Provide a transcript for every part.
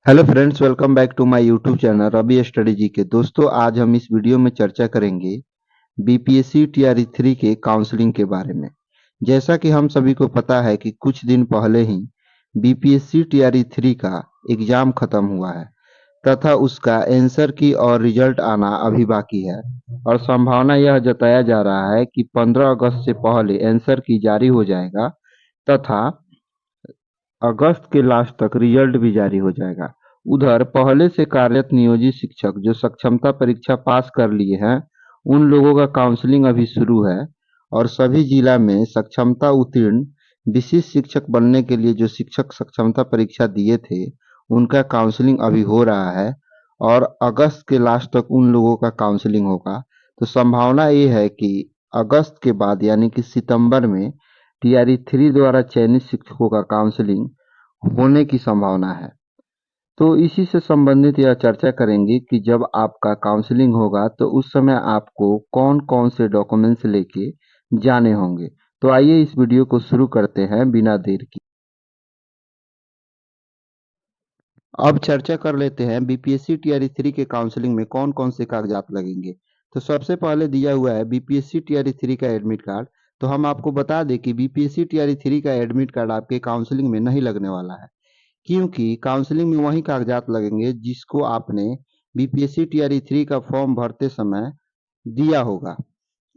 Hello friends, welcome back to my YouTube channel Ravi study ji के। दोस्तों, आज हम इस वीडियो में चर्चा करेंगे बीपीएससी टीआरई 3 के काउंसलिंग के बारे में। जैसा कि हम सभी को पता है कि कुछ दिन पहले ही बीपीएससी टीआरई 3 का एग्जाम खत्म हुआ है तथा उसका आंसर की और रिजल्ट आना अभी बाकी है और संभावना यह जताया जा रहा है कि 15 अगस्त से पहले आंसर की जारी हो जाएगा तथा अगस्त के लास्ट तक रिजल्ट भी जारी हो जाएगा। उधर पहले से कार्यरत नियोजित शिक्षक जो सक्षमता परीक्षा पास कर लिए हैं, उन लोगों का काउंसलिंग अभी शुरू है और सभी जिला में सक्षमता उत्तीर्ण विशिष्ट शिक्षक बनने के लिए जो शिक्षक सक्षमता परीक्षा दिए थे, उनका काउंसलिंग अभी हो रहा है और अगस्त के लास्ट तक उन लोगों का काउंसलिंग होगा। तो संभावना ये है कि अगस्त के बाद यानी कि सितंबर में टीआरई 3 द्वारा चयनित शिक्षकों का काउंसलिंग होने की संभावना है। तो इसी से संबंधित यह चर्चा करेंगे कि जब आपका काउंसलिंग होगा तो उस समय आपको कौन कौन से डॉक्यूमेंट्स लेके जाने होंगे। तो आइए इस वीडियो को शुरू करते हैं बिना देर की। अब चर्चा कर लेते हैं बीपीएससी टीआरई 3 के काउंसलिंग में कौन कौन से कागजात लगेंगे। तो सबसे पहले दिया हुआ है बीपीएससी टीआरई 3 का एडमिट कार्ड। तो हम आपको बता दें कि बीपीएससी टीआरई 3 का एडमिट कार्ड आपके काउंसलिंग में नहीं लगने वाला है, क्योंकि काउंसलिंग में वही कागजात लगेंगे जिसको आपने बीपीएससी टीआरई 3 का फॉर्म भरते समय दिया होगा।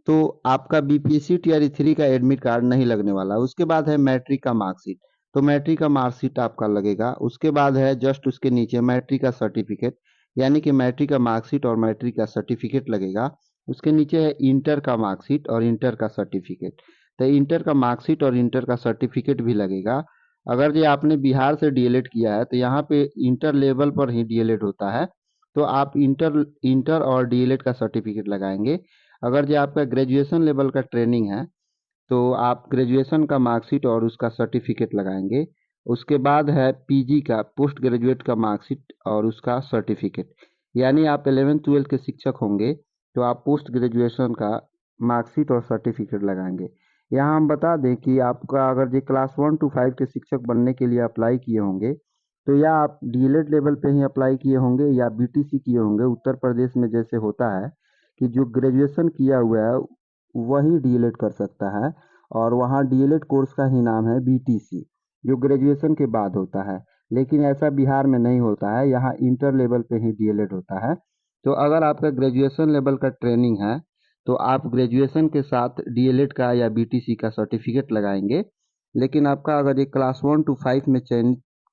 तो आपका बीपीएससी टीआरई 3 का एडमिट कार्ड नहीं लगने वाला। उसके बाद है मैट्रिक का मार्कशीट। तो मैट्रिक का मार्कशीट आपका लगेगा। उसके बाद है जस्ट उसके नीचे मैट्रिक का सर्टिफिकेट, यानी कि मैट्रिक का मार्कशीट और मैट्रिक का सर्टिफिकेट लगेगा। उसके नीचे है इंटर का मार्कशीट और इंटर का सर्टिफिकेट। तो इंटर का मार्कशीट और इंटर का सर्टिफिकेट भी लगेगा। अगर जो आपने बिहार से डीएलएड किया है तो यहाँ पे इंटर लेवल पर ही डीएलएड होता है, तो आप इंटर इंटर और डीएलएड का सर्टिफिकेट लगाएंगे। अगर जो आपका ग्रेजुएशन लेवल का ट्रेनिंग है तो आप ग्रेजुएशन का मार्कशीट और उसका सर्टिफिकेट लगाएंगे। उसके बाद है पीजी का पोस्ट ग्रेजुएट का मार्कशीट और उसका सर्टिफिकेट, यानी आप 11th-12th के शिक्षक होंगे तो आप पोस्ट ग्रेजुएशन का मार्कशीट और सर्टिफिकेट लगाएंगे। यहाँ हम बता दें कि आपका अगर जो क्लास 1 to 5 के शिक्षक बनने के लिए अप्लाई किए होंगे तो या आप डीएलएड लेवल पे ही अप्लाई किए होंगे या बीटीसी किए होंगे। उत्तर प्रदेश में जैसे होता है कि जो ग्रेजुएशन किया हुआ है वही डीएलएड कर सकता है और वहाँ डीएलएड कोर्स का ही नाम है बीटीसी, जो ग्रेजुएशन के बाद होता है। लेकिन ऐसा बिहार में नहीं होता है, यहाँ इंटर लेवल पे ही डीएलएड होता है। तो अगर आपका ग्रेजुएशन लेवल का ट्रेनिंग है तो आप ग्रेजुएशन के साथ डीएलएड का या बीटीसी का सर्टिफिकेट लगाएंगे। लेकिन आपका अगर ये क्लास 1 to 5 में चयन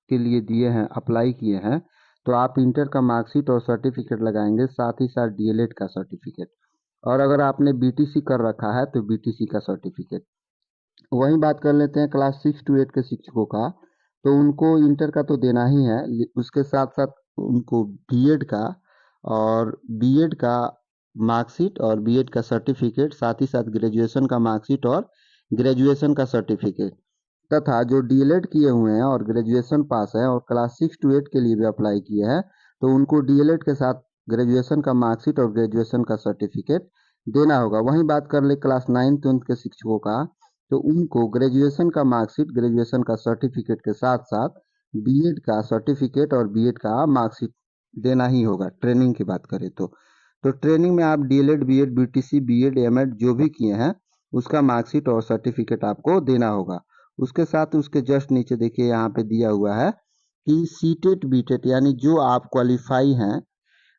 के लिए दिए हैं, अप्लाई किए हैं, तो आप इंटर का मार्कशीट और सर्टिफिकेट लगाएंगे, साथ ही साथ डीएलएड का सर्टिफिकेट। और अगर आपने बीटीसी कर रखा है तो बीटीसी का सर्टिफिकेट। वहीं बात कर लेते हैं क्लास 6 to 8 के शिक्षकों का। तो उनको इंटर का तो देना ही है, उसके साथ साथ उनको बीएड का और बीएड का मार्कशीट और बीएड का सर्टिफिकेट, साथ ही साथ ग्रेजुएशन का मार्कशीट और ग्रेजुएशन का सर्टिफिकेट, तथा जो डीएलएड किए हुए हैं और ग्रेजुएशन पास है और क्लास 6 to 8 के लिए भी अप्लाई किए हैं तो उनको डीएलएड के साथ ग्रेजुएशन का मार्कशीट और ग्रेजुएशन का सर्टिफिकेट देना होगा। वहीं बात कर ले क्लास 9th-10th के शिक्षकों का, तो उनको ग्रेजुएशन का मार्कशीट, ग्रेजुएशन का सर्टिफिकेट के साथ साथ बीएड का सर्टिफिकेट और बीएड का मार्कशीट देना ही होगा। ट्रेनिंग की बात करें तो ट्रेनिंग में आप DElEd, BEd, BTC, BEd, MEd जो भी किए हैं उसका मार्कशीट और सर्टिफिकेट आपको देना होगा। उसके साथ उसके जस्ट नीचे देखिए यहाँ पे दिया हुआ है कि सीटेट बीटेट, यानी जो आप क्वालिफाई हैं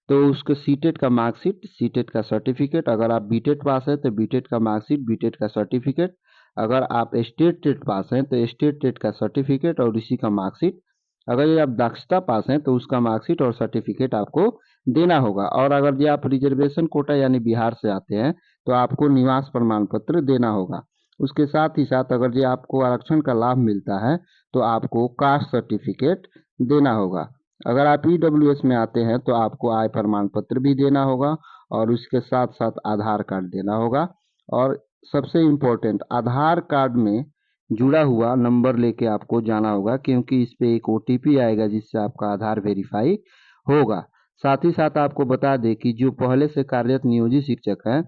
तो उसके सीटेट का मार्कशीट, सीटेट का सर्टिफिकेट। अगर आप बीटेट पास है तो बीटेट का मार्कशीट, बीटेट का सर्टिफिकेट। अगर आप स्टेट टेट पास हैं तो स्टेट टेट का सर्टिफिकेट और इसी का मार्कशीट। अगर ये आप दक्षता पास हैं तो उसका मार्कशीट और सर्टिफिकेट आपको देना होगा। और अगर ये आप रिजर्वेशन कोटा यानी बिहार से आते हैं तो आपको निवास प्रमाण पत्र देना होगा। उसके साथ ही साथ अगर ये आपको आरक्षण का लाभ मिलता है तो आपको कास्ट सर्टिफिकेट देना होगा। अगर आप ईडब्ल्यूएस में आते हैं तो आपको आय प्रमाण पत्र भी देना होगा और उसके साथ साथ आधार कार्ड देना होगा। और सबसे इम्पोर्टेंट, आधार कार्ड में जुड़ा हुआ नंबर लेके आपको जाना होगा, क्योंकि इस पे एक ओटीपी आएगा जिससे आपका आधार वेरीफाई होगा। साथ ही साथ आपको बता दें कि जो पहले से कार्यरत नियोजित शिक्षक हैं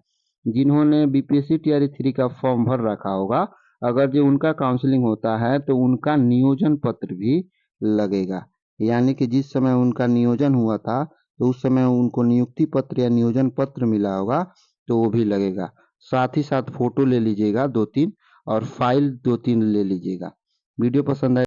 जिन्होंने बीपीएससी टीआरई 3 का फॉर्म भर रखा होगा, अगर जो उनका काउंसलिंग होता है तो उनका नियोजन पत्र भी लगेगा। यानी कि जिस समय उनका नियोजन हुआ था तो उस समय उनको नियुक्ति पत्र या नियोजन पत्र मिला होगा तो वो भी लगेगा। साथ ही साथ फोटो ले लीजिएगा 2-3 और फाइल 2-3 ले लीजिएगा। वीडियो पसंद आए